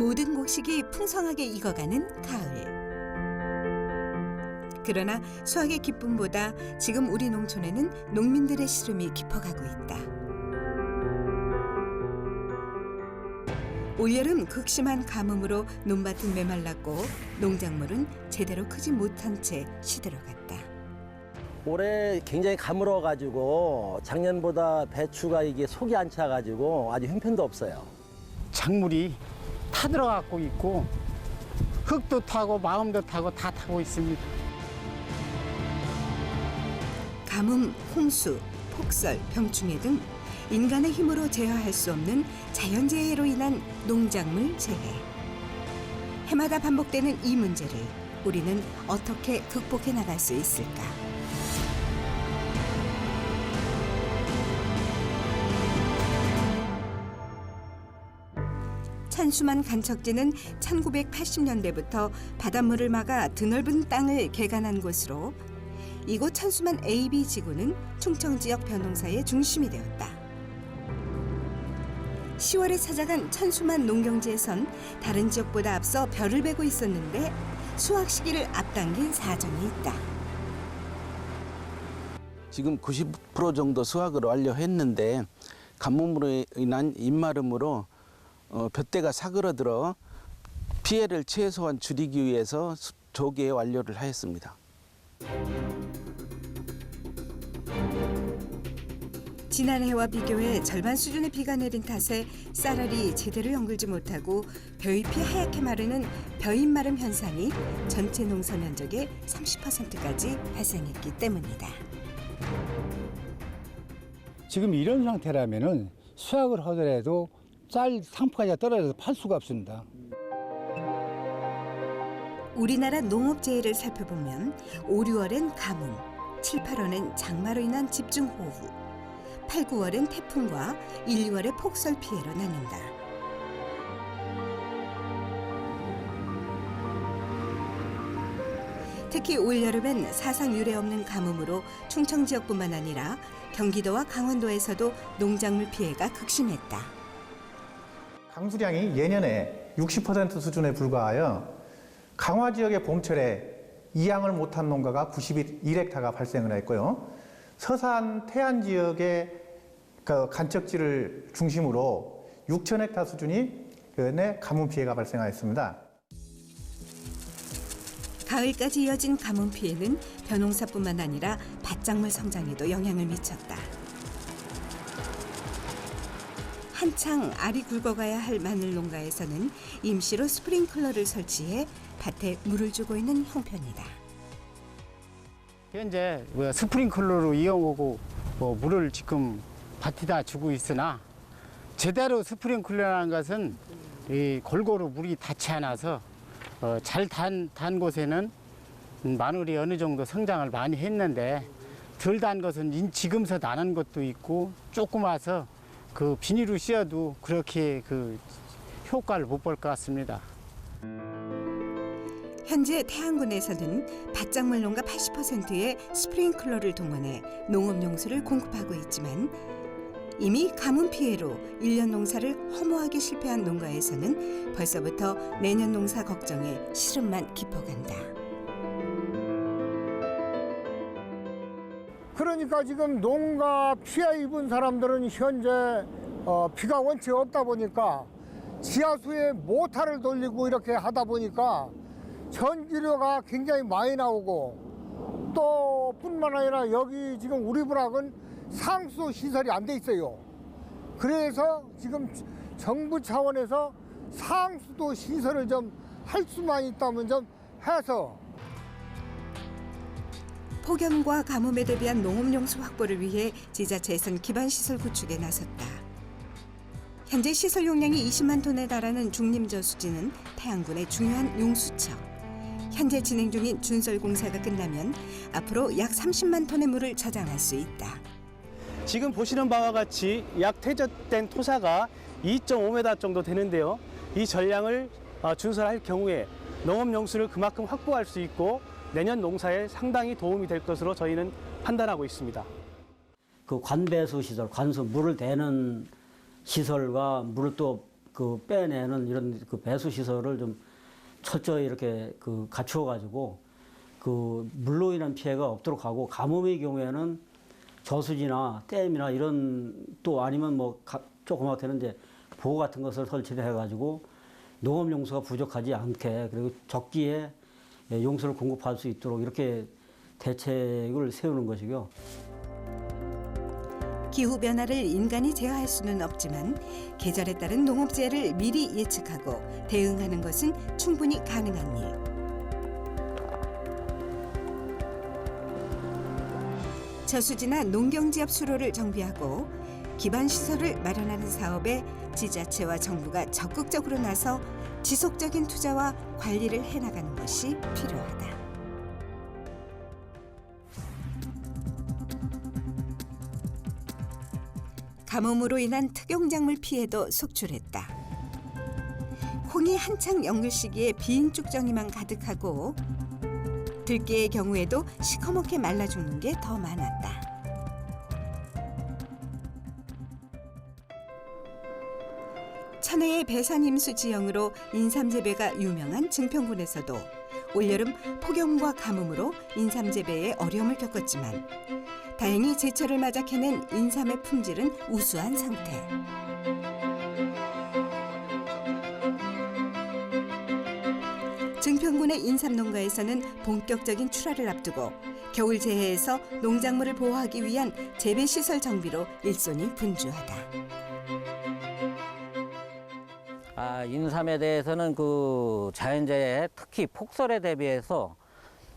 모든 곡식이 풍성하게 익어가는 가을. 그러나 수확의 기쁨보다 지금 우리 농촌에는 농민들의 시름이 깊어가고 있다. 올여름 극심한 가뭄으로 논밭은 메말랐고 농작물은 제대로 크지 못한 채 시들어갔다. 올해 굉장히 가물어가지고 작년보다 배추가 이게 속이 안 차가지고 아주 형편도 없어요. 작물이 타들어가고 있고 흙도 타고 마음도 타고 다 타고 있습니다. 가뭄, 홍수, 폭설, 병충해 등 인간의 힘으로 제어할 수 없는 자연재해로 인한 농작물 재해. 해마다 반복되는 이 문제를 우리는 어떻게 극복해 나갈 수 있을까? 찬수만 간척지는 1980년대부터 바닷물을 막아 드넓은 땅을 개간한 곳으로 이곳 찬수만 AB 지구는 충청 지역 벼농사의 중심이 되었다. 10월에 찾아간 찬수만 농경지에선 다른 지역보다 앞서 벼를 베고 있었는데 수확 시기를 앞당긴 사정이 있다. 지금 90% 정도 수확을 완료했는데 가뭄으로 인한 입마름으로 볕대가 사그러들어 피해를 최소한 줄이기 위해서 조기에 완료를 하였습니다. 지난해와 비교해 절반 수준의 비가 내린 탓에 쌀알이 제대로 연글지 못하고 벼잎이 하얗게 마르는 벼잎마름 현상이 전체 농사 면적의 30%까지 발생했기 때문이다. 지금 이런 상태라면은 수확을 하더라도 쌀 상품가치가 떨어져서 팔 수가 없습니다. 우리나라 농업재해를 살펴보면 5, 6월엔 가뭄, 7, 8월엔 장마로 인한 집중호우, 8, 9월엔 태풍과 1, 2월의 폭설 피해로 나뉜다. 특히 올여름엔 사상 유례 없는 가뭄으로 충청 지역뿐만 아니라 경기도와 강원도에서도 농작물 피해가 극심했다. 강수량이 예년에 60% 수준에 불과하여 강화 지역의 봄철에 이양을 못한 농가가 91헥타가 발생을 했고요. 서산 태안 지역의 그 간척지를 중심으로 6,000헥타 수준이 내 가뭄 피해가 발생하였습니다. 가을까지 이어진 가뭄 피해는 벼농사뿐만 아니라 밭작물 성장에도 영향을 미쳤다. 한창 알이 굵어가야 할 마늘 농가에서는 임시로 스프링클러를 설치해 밭에 물을 주고 있는 형편이다. 현재 스프링클러로 이용하고 물을 지금 밭에다 주고 있으나 제대로 스프링클러라는 것은 이 골고루 물이 닿지 않아서 잘 단 곳에는 마늘이 어느 정도 성장을 많이 했는데 덜 단 것은 지금서 나는 것도 있고 조금 와서 그 비닐로 씌워도 그렇게 그 효과를 못 볼 것 같습니다. 현재 태안군에서는 밭작물 농가 80%의 스프링클러를 동원해 농업용수를 공급하고 있지만 이미 가뭄 피해로 1년 농사를 허무하게 실패한 농가에서는 벌써부터 내년 농사 걱정에 시름만 깊어간다. 그러니까 지금 농가 피해 입은 사람들은 현재 비가 원체 없다 보니까 지하수에 모터를 돌리고 이렇게 하다 보니까 전기료가 굉장히 많이 나오고 또 뿐만 아니라 여기 지금 우리 부락은 상수 시설이 안 돼 있어요. 그래서 지금 정부 차원에서 상수도 시설을 좀 할 수만 있다면 좀 해서 폭염과 가뭄에 대비한 농업용수 확보를 위해 지자체에선 기반시설 구축에 나섰다. 현재 시설 용량이 20만 톤에 달하는 중림저수지는 태안군의 중요한 용수처. 현재 진행 중인 준설 공사가 끝나면 앞으로 약 30만 톤의 물을 저장할 수 있다. 지금 보시는 바와 같이 약 퇴적된 토사가 2.5m 정도 되는데요. 이 전량을 준설할 경우에 농업용수를 그만큼 확보할 수 있고 내년 농사에 상당히 도움이 될 것으로 저희는 판단하고 있습니다. 그 관배수 시설, 관수 물을 대는 시설과 물을 또 빼내는 이런 그 배수 시설을 좀 철저히 이렇게 갖추어 가지고 물로 인한 피해가 없도록 하고, 가뭄의 경우에는 저수지나 댐이나 이런, 또 아니면 조그맣게는 이제 보호 같은 것을 설치를 해가지고 농업 용수가 부족하지 않게, 그리고 적기에 용수를 공급할 수 있도록 이렇게 대책을 세우는 것이고요. 기후 변화를 인간이 제어할 수는 없지만 계절에 따른 농업재해를 미리 예측하고 대응하는 것은 충분히 가능한 일. 저수지나 농경지역 수로를 정비하고 기반 시설을 마련하는 사업에 지자체와 정부가 적극적으로 나서 지속적인 투자와 관리를 해나가는 것이 필요하다. 가뭄으로 인한 특용작물 피해도 속출했다. 콩이 한창 연글 시기에 비인축정이만 가득하고 들깨의 경우에도 시커멓게 말라 죽는 게 더 많았다. 천혜의 배산임수 지형으로 인삼 재배가 유명한 증평군에서도 올여름 폭염과 가뭄으로 인삼 재배에 어려움을 겪었지만 다행히 제철을 맞아 캐낸 인삼의 품질은 우수한 상태. 증평군의 인삼 농가에서는 본격적인 출하를 앞두고 겨울 재해에서 농작물을 보호하기 위한 재배 시설 정비로 일손이 분주하다. 인삼에 대해서는 자연재해, 특히 폭설에 대비해서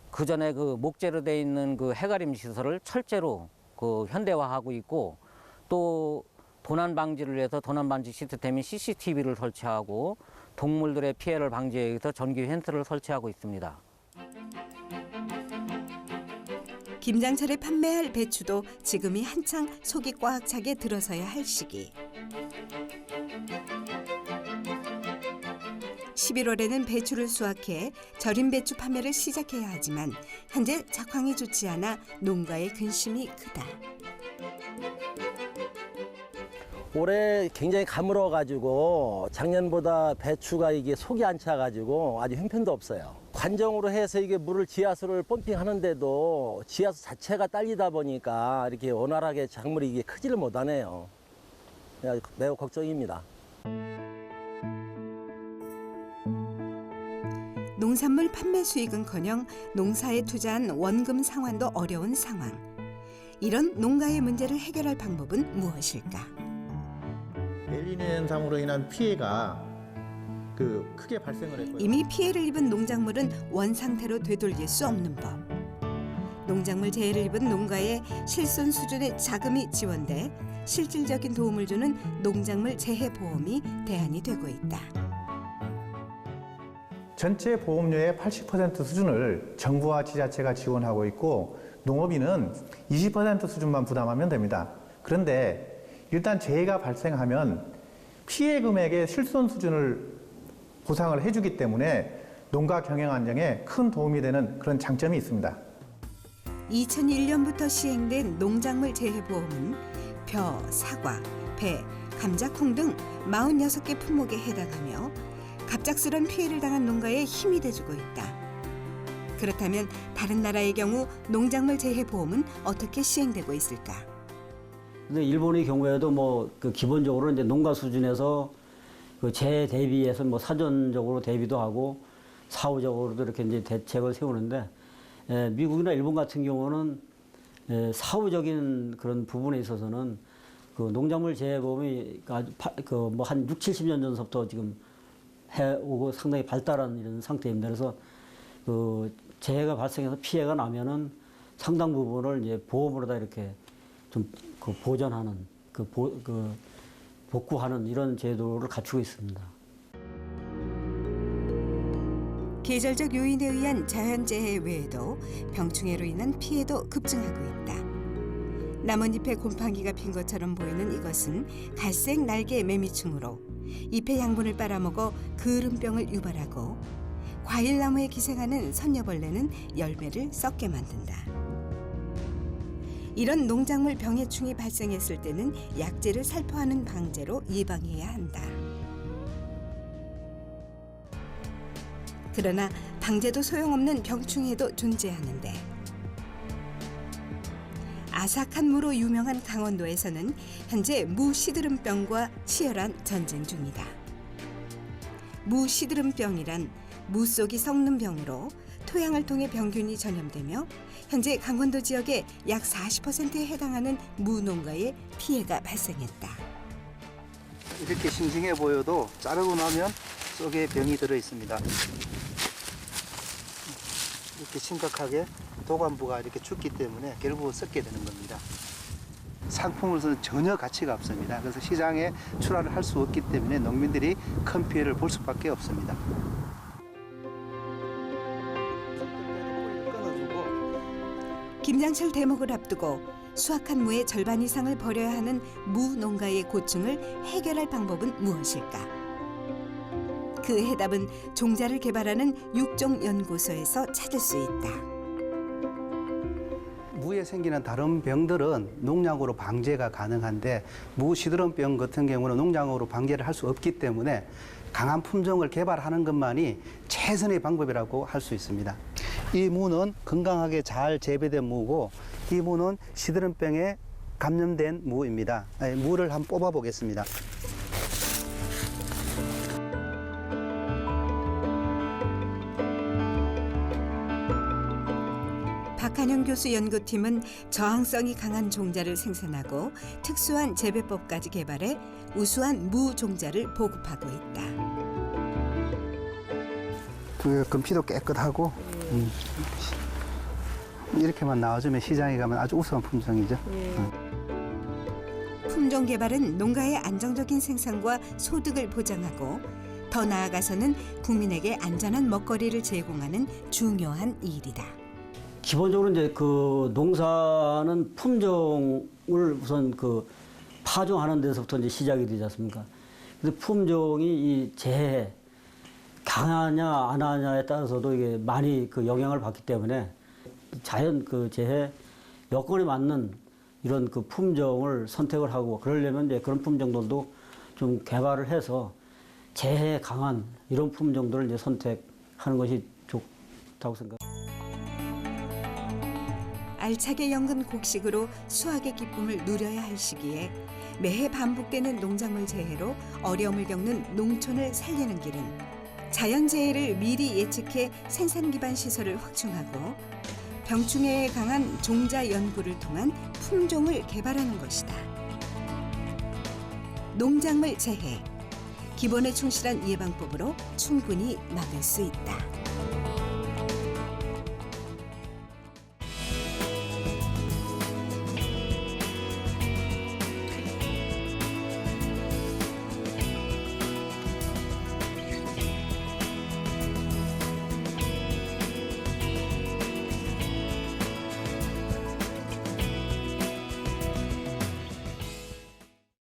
그 전에 목재로 돼 있는 해가림 시설을 철제로 현대화하고 있고, 또 도난 방지를 위해서 도난 방지 시스템인 CCTV를 설치하고 동물들의 피해를 방지하기 위해서 전기 펜스를 설치하고 있습니다. 김장철에 판매할 배추도 지금이 한창 속이 꽉 차게 들어서야 할 시기. 11월에는 배추를 수확해 절임 배추 판매를 시작해야 하지만 현재 작황이 좋지 않아 농가의 근심이 크다. 올해 굉장히 가물어가지고 작년보다 배추가 이게 속이 안 차가지고 아주 형편도 없어요. 관정으로 해서 이게 물을 지하수를 펌핑하는데도 지하수 자체가 딸리다 보니까 이렇게 원활하게 작물이 이게 크지를 못하네요. 매우 걱정입니다. 농산물 판매 수익은커녕 농사에 투자한 원금 상환도 어려운 상황. 이런 농가의 문제를 해결할 방법은 무엇일까? 엘니뇨현상으로 인한 피해가 크게 발생을 했고요. 이미 피해를 입은 농작물은 원상태로 되돌릴 수 없는 법. 농작물 재해를 입은 농가에 실손 수준의 자금이 지원돼 실질적인 도움을 주는 농작물 재해 보험이 대안이 되고 있다. 전체 보험료의 80% 수준을 정부와 지자체가 지원하고 있고 농업인은 20% 수준만 부담하면 됩니다. 그런데 일단 재해가 발생하면 피해 금액의 실손 수준을 보상을 해주기 때문에 농가 경영 안정에 큰 도움이 되는 그런 장점이 있습니다. 2001년부터 시행된 농작물 재해보험은 벼, 사과, 배, 감자, 콩 등 46개 품목에 해당하며 갑작스런 피해를 당한 농가에 힘이 돼주고 있다. 그렇다면 다른 나라의 경우 농작물 재해보험은 어떻게 시행되고 있을까? 근데 일본의 경우에도 기본적으로 이제 농가 수준에서 재해 대비해서 사전적으로 대비도 하고 사후적으로도 이렇게 이제 대책을 세우는데, 미국이나 일본 같은 경우는 사후적인 그런 부분에 있어서는 농작물 재해보험이 한 6, 70년 전부터 지금 해오고 상당히 발달한 이런 상태입니다. 그래서 재해가 발생해서 피해가 나면은 상당 부분을 이제 보험으로 다 이렇게 좀 보전하는, 복구하는 이런 제도를 갖추고 있습니다. 계절적 요인에 의한 자연재해 외에도 병충해로 인한 피해도 급증하고 있다. 나뭇잎에 곰팡이가 핀 것처럼 보이는 이것은 갈색 날개 매미충으로 잎의 양분을 빨아먹어 그을음병을 유발하고 과일나무에 기생하는 선녀벌레는 열매를 썩게 만든다. 이런 농작물 병해충이 발생했을 때는 약재를 살포하는 방제로 예방해야 한다. 그러나 방제도 소용없는 병충해도 존재하는데 아삭한 무로 유명한 강원도에서는 현재 무 시드름병과 치열한 전쟁 중이다. 무 시드름병이란 무 속이 썩는 병으로 토양을 통해 병균이 전염되며 현재 강원도 지역의 약 40%에 해당하는 무 농가에 피해가 발생했다. 이렇게 싱싱해 보여도 자르고 나면 속에 병이 들어 있습니다. 이렇게 심각하게 도관부가 이렇게 죽기 때문에 결국은 썩게 되는 겁니다. 상품으로서는 전혀 가치가 없습니다. 그래서 시장에 출하를 할 수 없기 때문에 농민들이 큰 피해를 볼 수밖에 없습니다. 김장철 대목을 앞두고 수확한 무의 절반 이상을 버려야 하는 무 농가의 고충을 해결할 방법은 무엇일까? 그 해답은 종자를 개발하는 육종연구소에서 찾을 수 있다. 무에 생기는 다른 병들은 농약으로 방제가 가능한데 무 시드름병 같은 경우는 농약으로 방제를 할 수 없기 때문에 강한 품종을 개발하는 것만이 최선의 방법이라고 할 수 있습니다. 이 무는 건강하게 잘 재배된 무고 이 무는 시드름병에 감염된 무입니다. 무를 한번 뽑아 보겠습니다. 박한영 교수 연구팀은 저항성이 강한 종자를 생산하고 특수한 재배법까지 개발해 우수한 무 종자를 보급하고 있다. 금피도 깨끗하고 이렇게만 나와주면 시장에 가면 아주 우수한 품종이죠. 품종 개발은 농가의 안정적인 생산과 소득을 보장하고 더 나아가서는 국민에게 안전한 먹거리를 제공하는 중요한 일이다. 기본적으로 이제 그 농사는 품종을 우선 그 파종하는 데서부터 이제 시작이 되지 않습니까? 그래서 품종이 이 재해 강하냐 안 하냐에 따라서도 이게 많이 그 영향을 받기 때문에 자연 그 재해 여건에 맞는 이런 그 품종을 선택을 하고 그러려면 이제 그런 품종들도 좀 개발을 해서 재해에 강한 이런 품종들을 이제 선택하는 것이 좋다고 생각합니다. 알차게 연근 곡식으로 수확의 기쁨을 누려야 할 시기에 매해 반복되는 농작물 재해로 어려움을 겪는 농촌을 살리는 길은 자연재해를 미리 예측해 생산 기반 시설을 확충하고 병충해에 강한 종자 연구를 통한 품종을 개발하는 것이다. 농작물 재해, 기본에 충실한 예방법으로 충분히 막을 수 있다.